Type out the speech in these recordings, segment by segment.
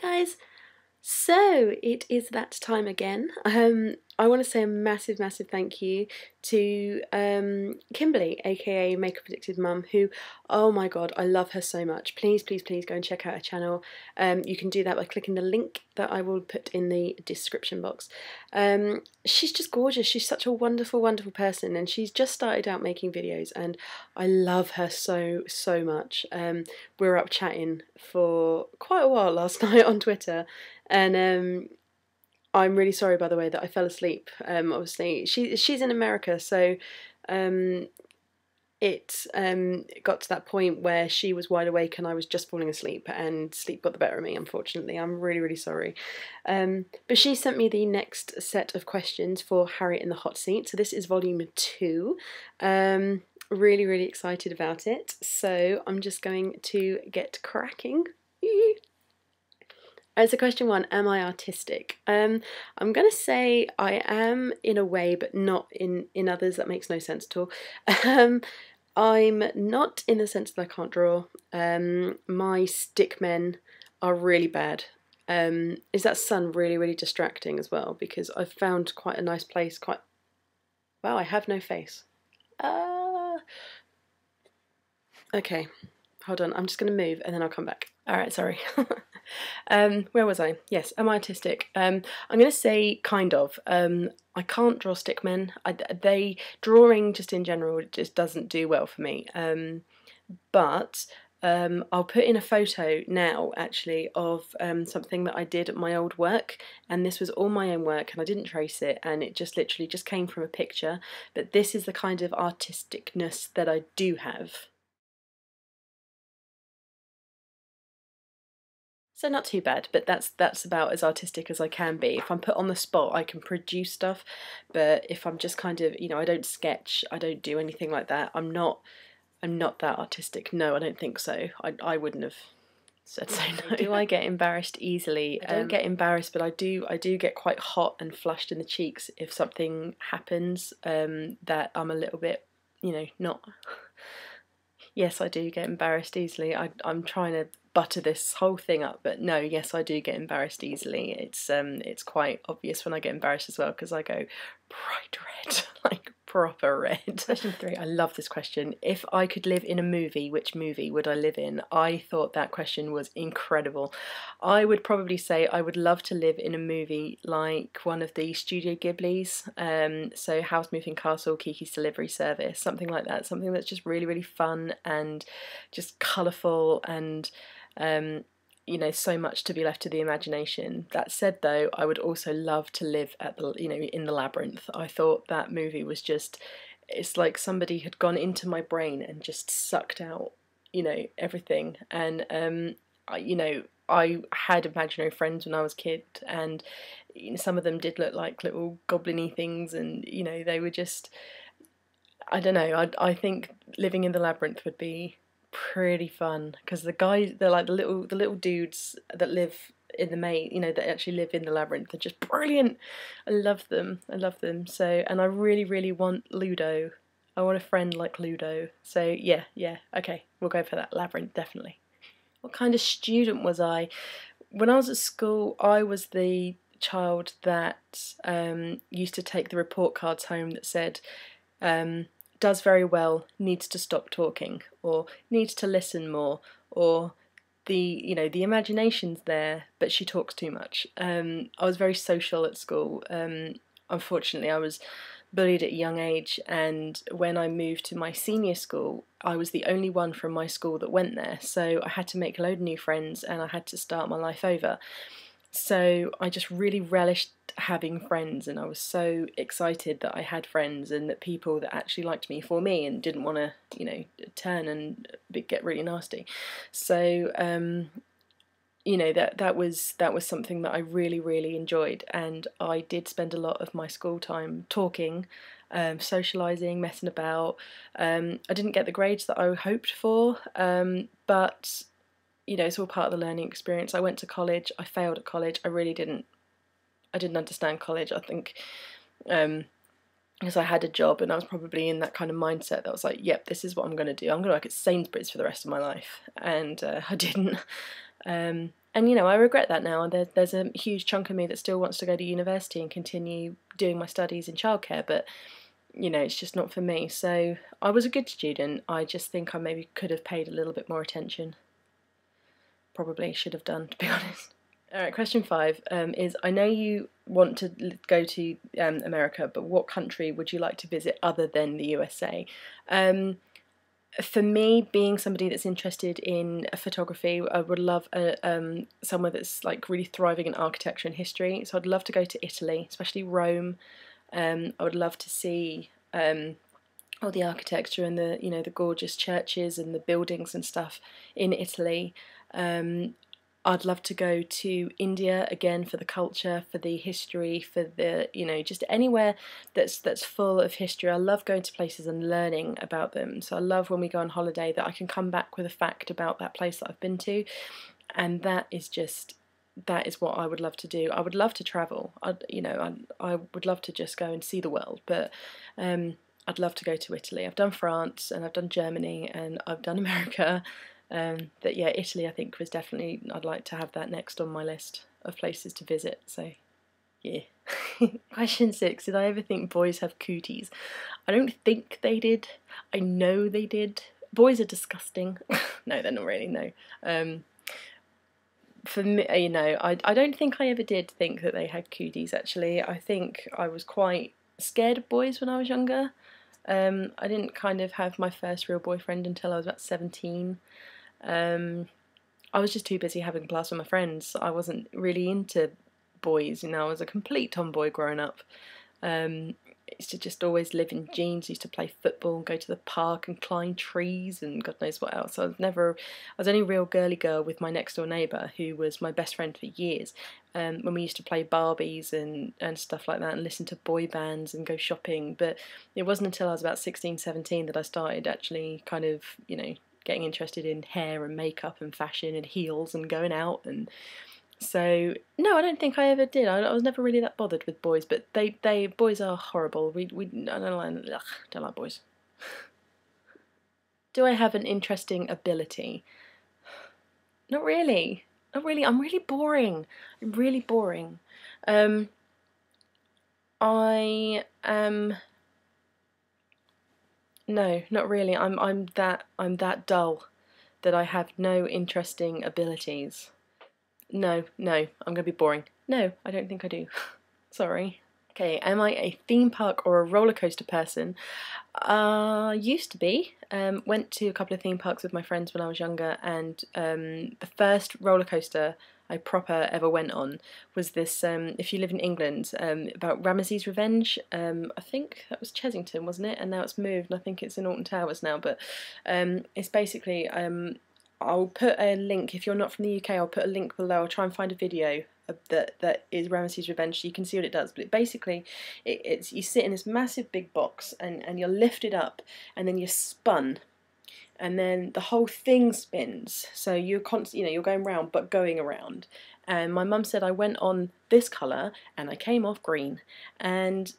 guys, so it is that time again. I want to say a massive thank you to Kimberley, aka Makeup Addicted Mum, who, oh my god, I love her so much. Please go and check out her channel. You can do that by clicking the link that I will put in the description box. She's just gorgeous. She's such a wonderful person, and she's just started out making videos, and I love her so much. We were up chatting for quite a while last night on Twitter, and I'm really sorry, by the way, that I fell asleep. Obviously, she's in America, so it got to that point where she was wide awake and I was just falling asleep, and sleep got the better of me, unfortunately. I'm really sorry. But she sent me the next set of questions for Harriet in the Hot Seat, so this is volume 2. Really excited about it, so I'm just going to get cracking. So question 1, am I artistic? I'm going to say I am in a way, but not in others. That makes no sense at all. I'm not in the sense that I can't draw. My stick men are really bad. Is that sun really distracting as well? Because I've found quite a nice place. Wow, I have no face. Okay, hold on. I'm just going to move and then I'll come back. Alright, sorry. Where was I? Yes, am I artistic? I'm going to say kind of. I can't draw stickmen. Drawing just in general just doesn't do well for me. But I'll put in a photo now, actually, of something that I did at my old work, and this was all my own work, and I didn't trace it, and it just literally just came from a picture. But this is the kind of artisticness that I do have. So not too bad, but that's about as artistic as I can be. If I'm put on the spot, I can produce stuff, but if I'm just kind of, I don't sketch, I don't do anything like that. I'm not that artistic. No, I don't think so. I wouldn't have said so, no. Do I get embarrassed easily? I don't get embarrassed, but I do get quite hot and flushed in the cheeks if something happens that I'm a little bit, not. Yes, I do get embarrassed easily. I'm trying to butter this whole thing up, but no, yes, I do get embarrassed easily. It's quite obvious when I get embarrassed as well, because I go bright red, like proper red. Question 3, I love this question. If I could live in a movie, which movie would I live in? I thought that question was incredible. I would probably say I would love to live in a movie like one of the Studio Ghiblis, so Howl's Moving Castle, Kiki's Delivery Service, something like that, something that's just really fun and just colourful and so much to be left to the imagination. That said, though, I would also love to live at the, in the labyrinth. I thought that movie was just, it's like somebody had gone into my brain and just sucked out, everything. And I had imaginary friends when I was a kid, and some of them did look like little goblin-y things, and they were just, I don't know. I think living in the labyrinth would be pretty fun, because the guys, they're like the little dudes that live in the main, that actually live in the labyrinth, they're just brilliant. I love them. So, and I really want Ludo. I want a friend like Ludo. So yeah, okay, we'll go for that. Labyrinth, definitely. What kind of student was I? When I was at school, I was the child that used to take the report cards home that said does very well, needs to stop talking, or needs to listen more, or the imagination's there, but she talks too much. I was very social at school. Unfortunately, I was bullied at a young age, and when I moved to my senior school, I was the only one from my school that went there, so I had to make a load of new friends and I had to start my life over. So I just really relished having friends, and I was so excited that I had friends and that people that actually liked me for me and didn't want to, turn and get really nasty. So, that was something that I really enjoyed, and I did spend a lot of my school time talking, socialising, messing about. I didn't get the grades that I hoped for, but it's all part of the learning experience. I went to college, I failed at college, I didn't understand college, I think, because I had a job and I was probably in that kind of mindset that was like, yep, this is what I'm going to do. I'm going to work at Sainsbury's for the rest of my life, and I didn't. And you know, I regret that now. There's a huge chunk of me that still wants to go to university and continue doing my studies in childcare, but you know, it's just not for me. So I was a good student. I just think I maybe could have paid a little bit more attention. Probably should have done, to be honest. All right, question 5 is, I know you want to go to America, but what country would you like to visit other than the USA? For me, being somebody that's interested in photography, I would love somewhere that's like really thriving in architecture and history. So I'd love to go to Italy, especially Rome. I would love to see all the architecture and the, you know, the gorgeous churches and the buildings and stuff in Italy. I'd love to go to India again for the culture, for the history, for the, you know, just anywhere that's full of history. I love going to places and learning about them. So I love when we go on holiday that I can come back with a fact about that place that I've been to, and that is what I would love to do. I would love to travel. I would love to just go and see the world, but I'd love to go to Italy. I've done France and I've done Germany and I've done America. But yeah, Italy I think was definitely, I'd like to have that next on my list of places to visit, so yeah. Question 6, did I ever think boys have cooties? I don't think they did. I know they did. Boys are disgusting. No, they're not really, no. For me, you know, I don't think I ever did think that they had cooties, actually. I think I was quite scared of boys when I was younger. I didn't kind of have my first real boyfriend until I was about 17. I was just too busy having a blast with my friends. I wasn't really into boys, you know. I was a complete tomboy growing up. Used to just always live in jeans, used to play football and go to the park and climb trees and God knows what else. I was only a real girly girl with my next door neighbour, who was my best friend for years, when we used to play Barbies and stuff like that and listen to boy bands and go shopping. But it wasn't until I was about 16, 17 that I started actually kind of, you know, getting interested in hair and makeup and fashion and heels and going out. And so no, I don't think I ever did. I was never really that bothered with boys, but boys are horrible. I don't like boys. Do I have an interesting ability? Not really. Not really. I'm really boring. I'm really boring. I am. No, not really. I'm that dull that I have no interesting abilities. No, I'm gonna be boring. No, I don't think I do. Sorry. Okay, am I a theme park or a roller coaster person? Used to be. Went to a couple of theme parks with my friends when I was younger, and the first roller coaster I proper ever went on was this, if you live in England, about Ramesses Revenge. I think that was Chessington, wasn't it? And now it's moved, and I think it's in Alton Towers now, but it's basically, I'll put a link, if you're not from the UK, I'll put a link below. I'll try and find a video that is Ramesses Revenge, so you can see what it does. But basically, it's you sit in this massive big box, and you're lifted up, and then you're spun, and then the whole thing spins. So you're you're going round, but going around. And my mum said I went on this colour, and I came off green. And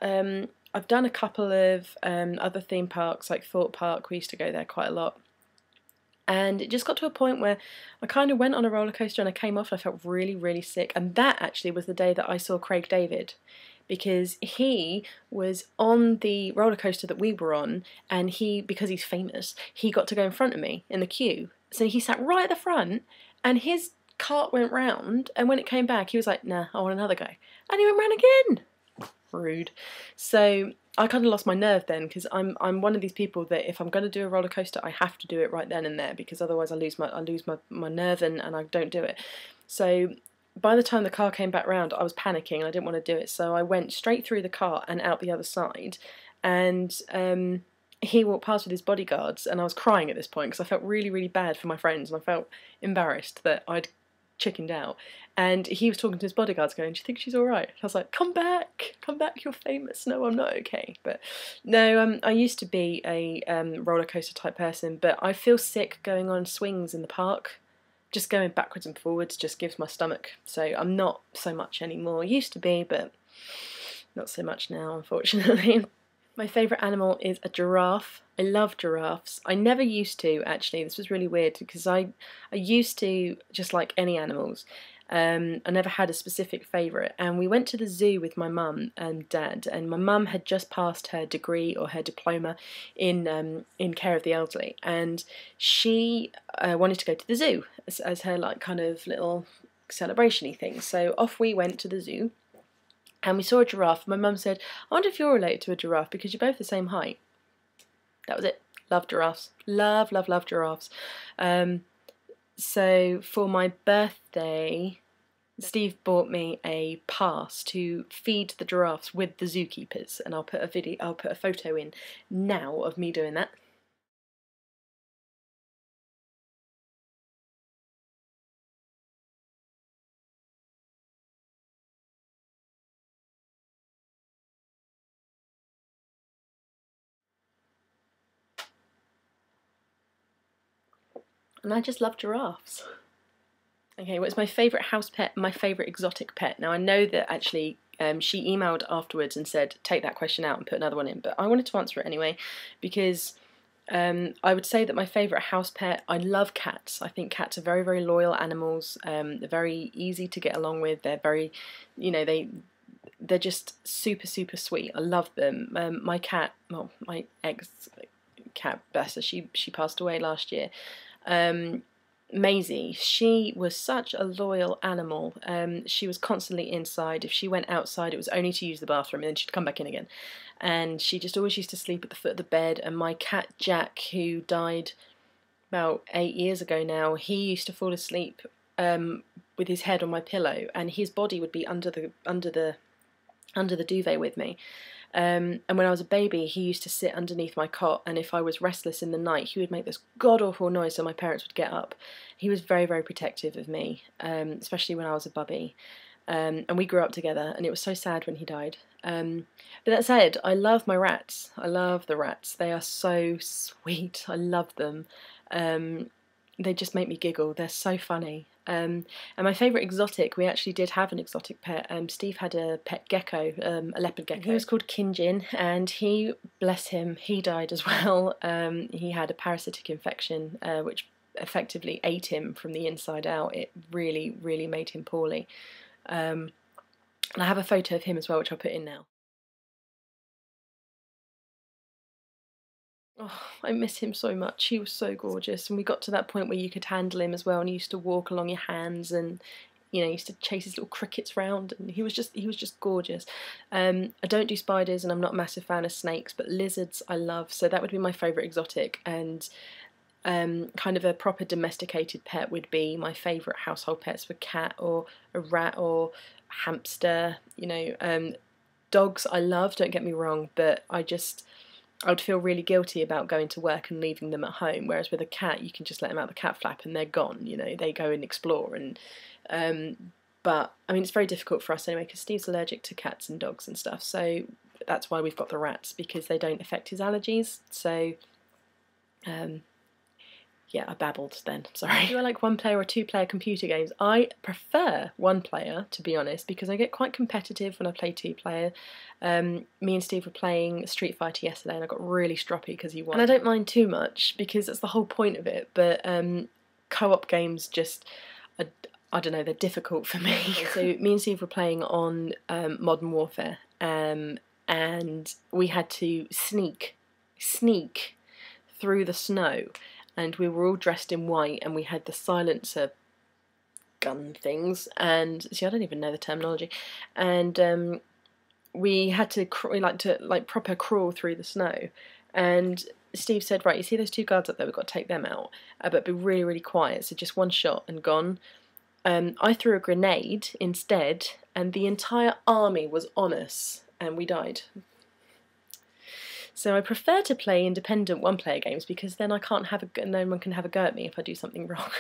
I've done a couple of other theme parks, like Thorpe Park. We used to go there quite a lot. And it just got to a point where I kind of went on a roller coaster and I came off and I felt really, really sick. And that actually was the day that I saw Craig David, because he was on the roller coaster that we were on, and because he's famous, he got to go in front of me in the queue. So he sat right at the front, and his cart went round, and when it came back, he was like, nah, I want another go. And he went round again. Rude. So I kind of lost my nerve then, because I'm one of these people that if I'm going to do a roller coaster, I have to do it right then and there, because otherwise I lose my nerve and I don't do it. So by the time the car came back round, I was panicking and I didn't want to do it. So I went straight through the car and out the other side, and he walked past with his bodyguards, and I was crying at this point because I felt really, really bad for my friends, and I felt embarrassed that I'd chickened out. And he was talking to his bodyguards going, do you think she's alright? I was like, come back, you're famous. No, I'm not okay. But no, I used to be a roller coaster type person, but I feel sick going on swings in the park. Just going backwards and forwards just gives my stomach. So I'm not so much anymore. Used to be, but not so much now, unfortunately. My favourite animal is a giraffe. I love giraffes. I never used to, actually. This was really weird because I used to just like any animals. I never had a specific favourite. And we went to the zoo with my mum and dad, and my mum had just passed her degree or her diploma in care of the elderly, and she wanted to go to the zoo as her like kind of little celebration-y thing. So off we went to the zoo. And we saw a giraffe. My mum said, I wonder if you're related to a giraffe because you're both the same height. That was it. Love giraffes. Love, love, love giraffes. So for my birthday, Steve bought me a pass to feed the giraffes with the zookeepers, and I'll put a photo in now of me doing that. And I just love giraffes. Okay, what's my favourite house pet, my favourite exotic pet? Now I know that actually she emailed afterwards and said take that question out and put another one in, but I wanted to answer it anyway because I would say that my favourite house pet, I love cats. I think cats are very, very loyal animals. They're very easy to get along with. They're very, you know, they're just super, super sweet. I love them. My cat, well, my ex-cat, bless her, she passed away last year. Maisie, she was such a loyal animal. She was constantly inside. If she went outside, it was only to use the bathroom, and then she'd come back in again. And she just always used to sleep at the foot of the bed. And my cat Jack, who died about 8 years ago now, he used to fall asleep with his head on my pillow, and his body would be under the duvet with me. And when I was a baby, he used to sit underneath my cot, and if I was restless in the night, he would make this god-awful noise so my parents would get up. He was very, very protective of me, especially when I was a bubby. And we grew up together, and it was so sad when he died. But that said, I love my rats. I love the rats. They are so sweet. I love them. They just make me giggle. They're so funny. And my favourite exotic, we actually did have an exotic pet. Steve had a pet gecko, a leopard gecko. He was called Kinjin, and he, bless him, he died as well. He had a parasitic infection, which effectively ate him from the inside out. It really, really made him poorly. And I have a photo of him as well, which I'll put in now. Oh, I miss him so much. He was so gorgeous, and we got to that point where you could handle him as well, and he used to walk along your hands, and you know, he used to chase his little crickets round, and he was just gorgeous. I don't do spiders, and I'm not a massive fan of snakes, but lizards I love. So that would be my favourite exotic, and kind of a proper domesticated pet would be my favourite household pets, a cat or a rat or a hamster. You know, dogs I love. Don't get me wrong, but I would feel really guilty about going to work and leaving them at home, whereas with a cat you can just let them out the cat flap and they're gone, you know, they go and explore. And but I mean, it's very difficult for us anyway because Steve's allergic to cats and dogs and stuff, so that's why we've got the rats, because they don't affect his allergies. So yeah, I babbled then, sorry. Do I like one-player or two-player computer games? I prefer one-player, to be honest, because I get quite competitive when I play two-player. Me and Steve were playing Street Fighter yesterday, and I got really stroppy because he won. And I don't mind too much, because that's the whole point of it, but co-op games just, I don't know, they're difficult for me. So me and Steve were playing on Modern Warfare, and we had to sneak through the snow. And we were all dressed in white, and we had the silencer gun things, and see, I don't even know the terminology, and we had to proper crawl through the snow. And Steve said, right, you see those two guards up there, we've got to take them out, but be really, really quiet, so just one shot and gone. I threw a grenade instead, and the entire army was on us, and we died. So I prefer to play independent one-player games, because then no one can have a go at me if I do something wrong.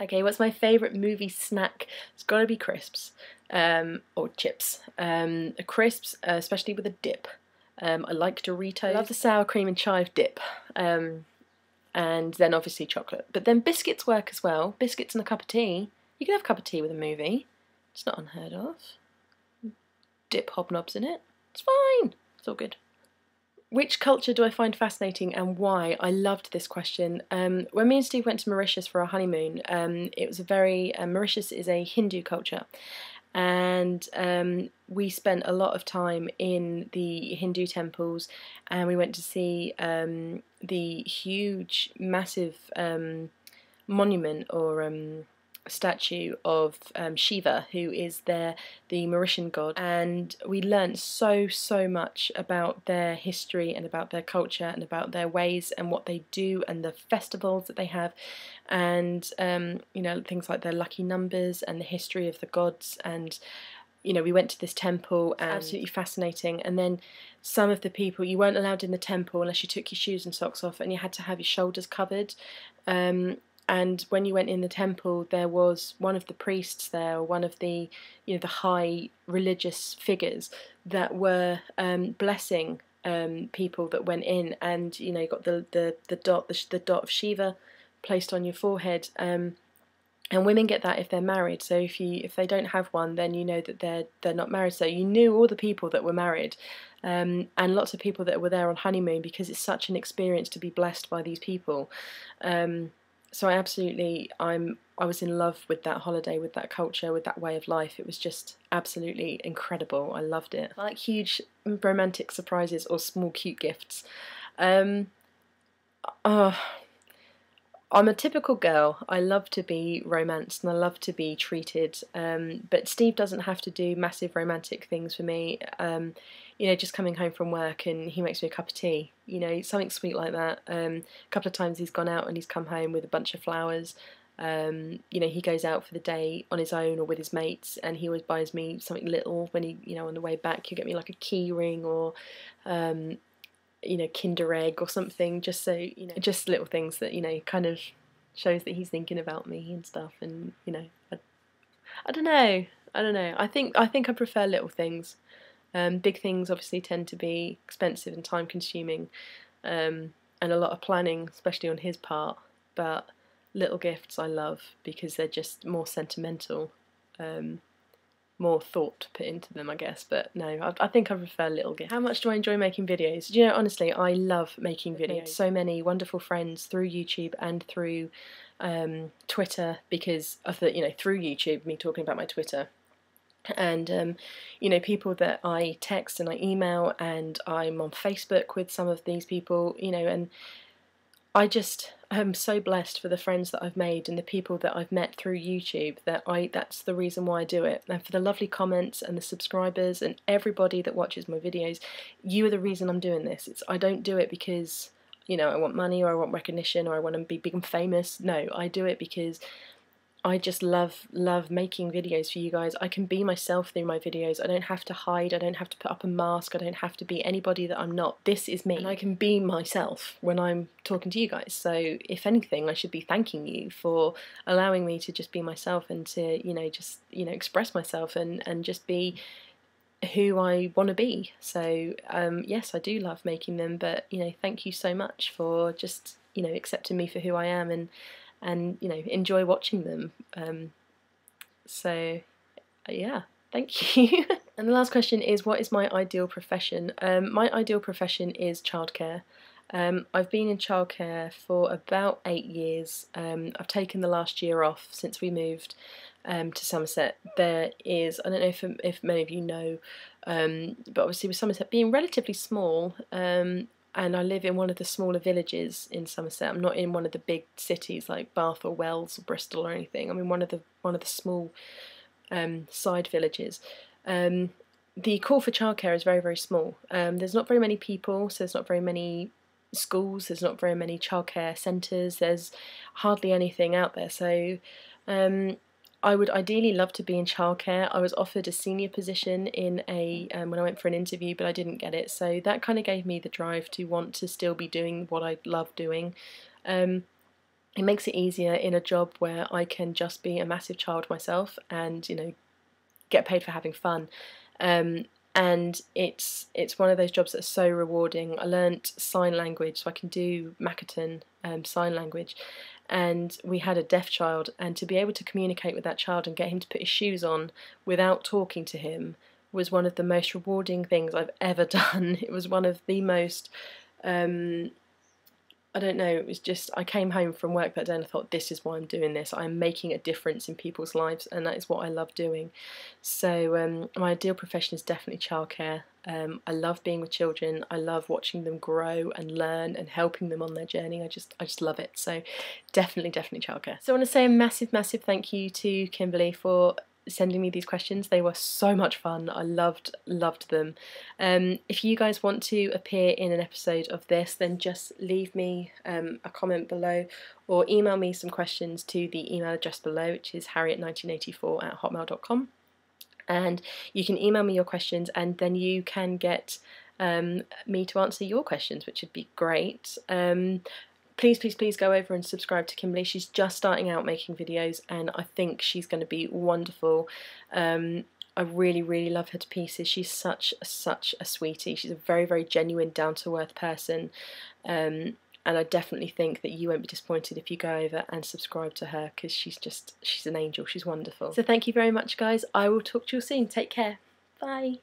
Okay, what's my favourite movie snack? It's got to be crisps, or chips. Crisps, especially with a dip. I like Doritos. I love the sour cream and chive dip. And then obviously chocolate. But then biscuits work as well. Biscuits and a cup of tea. You can have a cup of tea with a movie. It's not unheard of. Dip hobnobs in it. It's fine. It's all good. Which culture do I find fascinating and why? I loved this question. When me and Steve went to Mauritius for our honeymoon, it was a very, Mauritius is a Hindu culture, and we spent a lot of time in the Hindu temples, and we went to see the huge, massive monument or statue of Shiva, who is the Mauritian god, and we learnt so much about their history and about their culture and about their ways and what they do and the festivals that they have, and you know, things like their lucky numbers and the history of the gods. And you know, we went to this temple, and absolutely fascinating. And then some of the people, you weren't allowed in the temple unless you took your shoes and socks off, and you had to have your shoulders covered. And when you went in the temple, there was one of the priests there, or one of the, you know, the high religious figures that were blessing people that went in. And you know, you got the dot of Shiva placed on your forehead. And women get that if they're married. So if they don't have one, then you know that they're not married. So you knew all the people that were married, and lots of people that were there on honeymoon, because it's such an experience to be blessed by these people. So I was in love with that holiday, with that culture, with that way of life. It was just absolutely incredible. I loved it. I like huge romantic surprises or small cute gifts. I'm a typical girl. I love to be romanced and I love to be treated, but Steve doesn't have to do massive romantic things for me. You know, just coming home from work and he makes me a cup of tea, you know, something sweet like that. A couple of times he's gone out and he's come home with a bunch of flowers. You know, he goes out for the day on his own or with his mates, and he always buys me something little when he, you know, on the way back he'll get me like a key ring or you know, Kinder Egg or something, just so, you know, just little things that, you know, kind of shows that he's thinking about me and stuff. And you know, I don't know. I think I prefer little things. Big things obviously tend to be expensive and time consuming, and a lot of planning, especially on his part. But little gifts I love because they're just more sentimental. More thought put into them, I guess. But no, I think I prefer little gifts. How much do I enjoy making videos? You know, honestly, I love making videos. So many wonderful friends through YouTube and through Twitter, because of the, you know, through YouTube, me talking about my Twitter. And you know, people that I text and I email, and I'm on Facebook with some of these people, you know, and I just am so blessed for the friends that I've made and the people that I've met through YouTube, that's the reason why I do it. And for the lovely comments and the subscribers and everybody that watches my videos, you are the reason I'm doing this. I don't do it because, you know, I want money or I want recognition or I want to be big and famous. No, I do it because I just love making videos for you guys. I can be myself through my videos. I don't have to hide. I don't have to put up a mask. I don't have to be anybody that I'm not. This is me, and I can be myself when I'm talking to you guys. So if anything, I should be thanking you for allowing me to just be myself and to, you know, just, you know, express myself and just be who I want to be. So yes, I do love making them, but you know, thank you so much for just, you know, accepting me for who I am and you know, enjoy watching them. So yeah, thank you. And the last question is, what is my ideal profession? My ideal profession is childcare. I've been in childcare for about 8 years. I've taken the last year off since we moved to Somerset. There is, I don't know if many of you know, but obviously with Somerset being relatively small, and I live in one of the smaller villages in Somerset. I'm not in one of the big cities like Bath or Wells or Bristol or anything. I'm in one of the small side villages. The call for childcare is very small. There's not very many people, so there's not very many schools. There's not very many childcare centres. There's hardly anything out there. So I would ideally love to be in childcare. I was offered a senior position in a when I went for an interview, but I didn't get it. So that kind of gave me the drive to want to still be doing what I love doing. It makes it easier in a job where I can just be a massive child myself and, you know, get paid for having fun. And it's one of those jobs that's so rewarding. I learnt sign language, so I can do Makaton sign language. And we had a deaf child, and to be able to communicate with that child and get him to put his shoes on without talking to him was one of the most rewarding things I've ever done. It was one of the most, I don't know, it was just, I came home from work that day and I thought, this is why I'm doing this. I'm making a difference in people's lives, and that is what I love doing. So my ideal profession is definitely childcare. I love being with children. I love watching them grow and learn and helping them on their journey. I just love it. So definitely childcare. So I want to say a massive thank you to Kimberley for sending me these questions. They were so much fun. I loved them. If you guys want to appear in an episode of this, then just leave me a comment below or email me some questions to the email address below, which is harriet1984@hotmail.com, and you can email me your questions and then you can get me to answer your questions, which would be great. Please go over and subscribe to Kimberley. She's just starting out making videos and I think she's going to be wonderful. I really love her to pieces. She's such a sweetie. She's a very genuine, down-to-earth person, and I definitely think that you won't be disappointed if you go over and subscribe to her, because she's an angel. She's wonderful. So thank you very much, guys. I will talk to you soon. Take care. Bye.